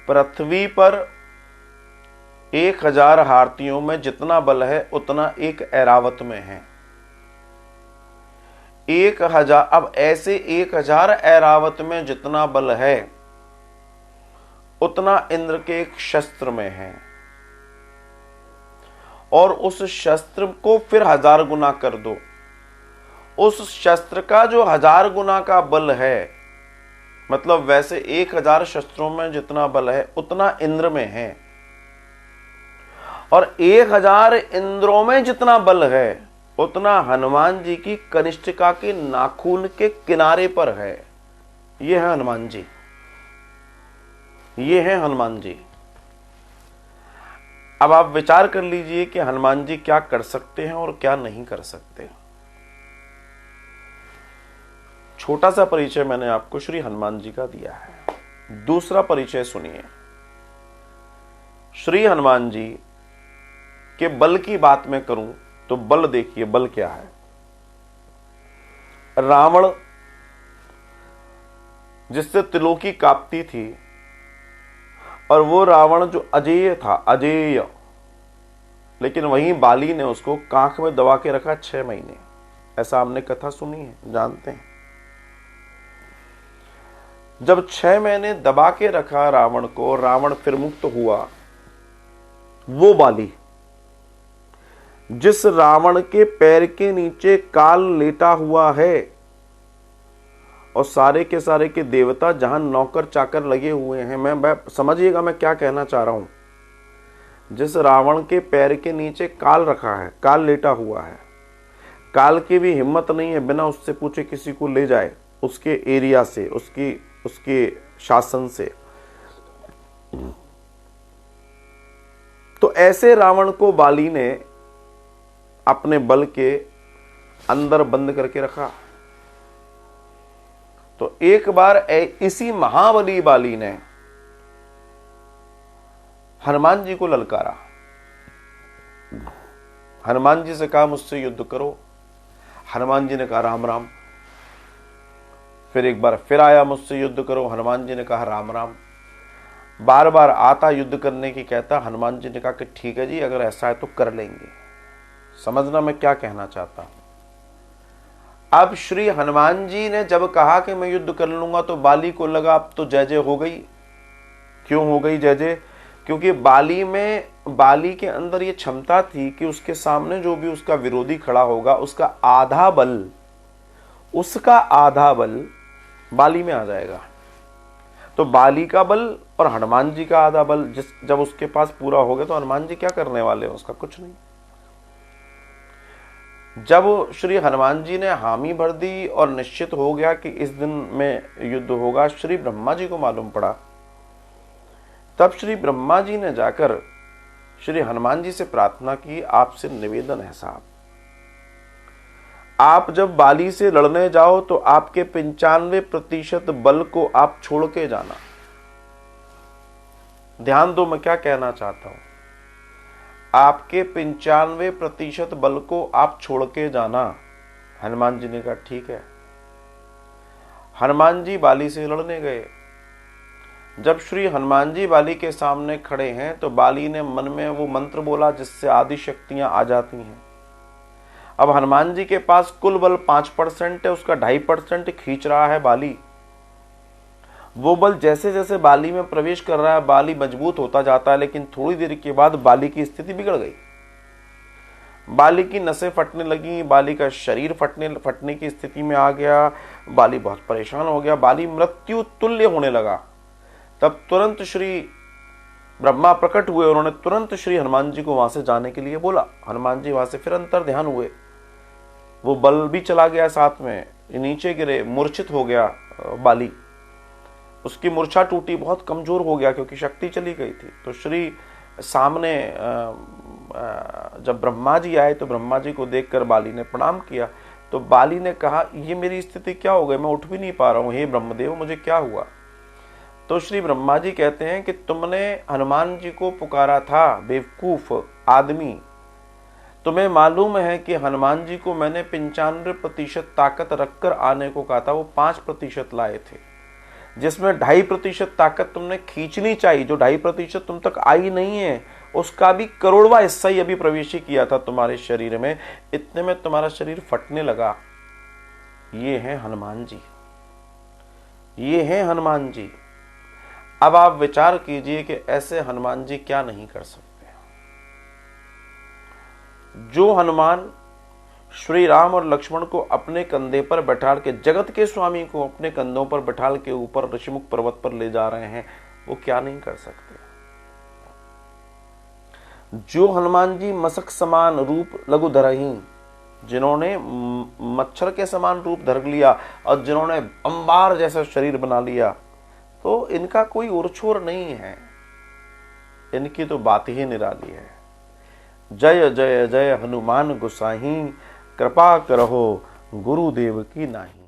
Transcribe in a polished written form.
पृथ्वी पर 1000 हाथियों में जितना बल है उतना एक ऐरावत में है। 1000, अब ऐसे 1000 ऐरावत में जितना बल है उतना इंद्र के एक शस्त्र में है, और उस शस्त्र को फिर 1000 गुना कर दो। उस शस्त्र का जो 1000 गुना का बल है, मतलब वैसे 1000 शस्त्रों में जितना बल है उतना इंद्र में है, और 1000 इंद्रों में जितना बल है उतना हनुमान जी की कनिष्ठिका के नाखून के किनारे पर है। ये है हनुमान जी, ये है हनुमान जी। अब आप विचार कर लीजिए कि हनुमान जी क्या कर सकते हैं और क्या नहीं कर सकते। छोटा सा परिचय मैंने आपको श्री हनुमान जी का दिया है। दूसरा परिचय सुनिए। श्री हनुमान जी के बल की बात मैं करूं तो बल देखिए, बल क्या है। रावण जिससे त्रिलोकी कांपती थी, और वो रावण जो अजेय था, अजेय, लेकिन वहीं बाली ने उसको कांख में दबा के रखा 6 महीने। ऐसा हमने कथा सुनी है, जानते हैं। जब 6 महीने दबा के रखा रावण को, रावण फिर मुक्त हुआ। वो बाली जिस रावण के पैर के नीचे काल लेटा हुआ है, और सारे के सारे के देवता जहां नौकर चाकर लगे हुए हैं, मैं समझिएगा मैं क्या कहना चाह रहा हूं। जिस रावण के पैर के नीचे काल रखा है, काल लेटा हुआ है, काल की भी हिम्मत नहीं है बिना उससे पूछे किसी को ले जाए उसके एरिया से, उसके शासन से। तो ऐसे रावण को बाली ने अपने बल के अंदर बंद करके रखा। तो एक बार इसी महाबली बाली ने हनुमान जी को ललकारा। हनुमान जी से कहा मुझसे युद्ध करो। हनुमान जी ने कहा राम राम। फिर एक बार फिर आया, मुझसे युद्ध करो। हनुमान जी ने कहा राम राम। बार बार आता, युद्ध करने की कहता। हनुमान जी ने कहा कि ठीक है जी, अगर ऐसा है तो कर लेंगे। समझना मैं क्या कहना चाहता हूं। अब श्री हनुमान जी ने जब कहा कि मैं युद्ध कर लूंगा, तो बाली को लगा अब तो जय जय हो गई। क्यों हो गई जय जय? क्योंकि बाली के अंदर ये क्षमता थी कि उसके सामने जो भी उसका विरोधी खड़ा होगा, उसका आधा बल बाली में आ जाएगा। तो बाली का बल और हनुमान जी का आधा बल जब उसके पास पूरा हो गया, तो हनुमान जी क्या करने वाले हैं? उसका कुछ नहीं। जब श्री हनुमान जी ने हामी भर दी और निश्चित हो गया कि इस दिन में युद्ध होगा, श्री ब्रह्मा जी को मालूम पड़ा। तब श्री ब्रह्मा जी ने जाकर श्री हनुमान जी से प्रार्थना की, आपसे निवेदन है साहब, आप जब बाली से लड़ने जाओ तो आपके 95% बल को आप छोड़ के जाना। ध्यान दो मैं क्या कहना चाहता हूं। आपके 95% बल को आप छोड़ के जाना। हनुमान जी ने कहा ठीक है। हनुमान जी बाली से लड़ने गए। जब श्री हनुमान जी बाली के सामने खड़े हैं, तो बाली ने मन में वो मंत्र बोला जिससे आदि शक्तियां आ जाती हैं। अब हनुमान जी के पास कुल बल 5% है, उसका 2.5% खींच रहा है बाली। वो बल जैसे जैसे बाली में प्रवेश कर रहा है, बाली मजबूत होता जाता है, लेकिन थोड़ी देर के बाद बाली की स्थिति बिगड़ गई। बाली की नसें फटने लगी, बाली का शरीर फटने की स्थिति में आ गया। बाली बहुत परेशान हो गया, बाली मृत्यु तुल्य होने लगा। तब तुरंत श्री ब्रह्मा प्रकट हुए, उन्होंने तुरंत श्री हनुमान जी को वहां से जाने के लिए बोला। हनुमान जी वहां से फिर अंतर ध्यान हुए, वो बल भी चला गया साथ में, नीचे गिरे, मूर्छित हो गया बाली। उसकी मूर्छा टूटी, बहुत कमजोर हो गया क्योंकि शक्ति चली गई थी। तो श्री सामने जब ब्रह्मा जी आए, तो ब्रह्मा जी को देखकर बाली ने प्रणाम किया। तो बाली ने कहा ये मेरी स्थिति क्या हो गई, मैं उठ भी नहीं पा रहा हूं, हे ब्रह्मदेव मुझे क्या हुआ? तो श्री ब्रह्मा जी कहते हैं कि तुमने हनुमान जी को पुकारा था, बेवकूफ आदमी। तुम्हें मालूम है कि हनुमान जी को मैंने 95% ताकत रखकर आने को कहा था, वो 5% लाए थे। जिसमें 2.5% ताकत तुमने खींचनी चाहिए, जो 2.5% तुम तक आई नहीं है, उसका भी करोड़वां हिस्सा ही अभी प्रवेश किया था तुम्हारे शरीर में, इतने में तुम्हारा शरीर फटने लगा। ये है हनुमान जी, ये है हनुमान जी। अब आप विचार कीजिए कि ऐसे हनुमान जी क्या नहीं कर सकते। जो हनुमान श्री राम और लक्ष्मण को अपने कंधे पर बैठाल के, जगत के स्वामी को अपने कंधों पर बैठाल के ऊपर ऋषिमुख पर्वत पर ले जा रहे हैं, वो क्या नहीं कर सकते। जो हनुमान जी मशक समान रूप लघु धरही, जिन्होंने मच्छर के समान रूप धर लिया और जिन्होंने अंबार जैसा शरीर बना लिया, तो इनका कोई ओर-छोर नहीं है, इनकी तो बात ही निराली है। जय जय जय हनुमान गोसाई, कृपा करहो गुरुदेव की नाही।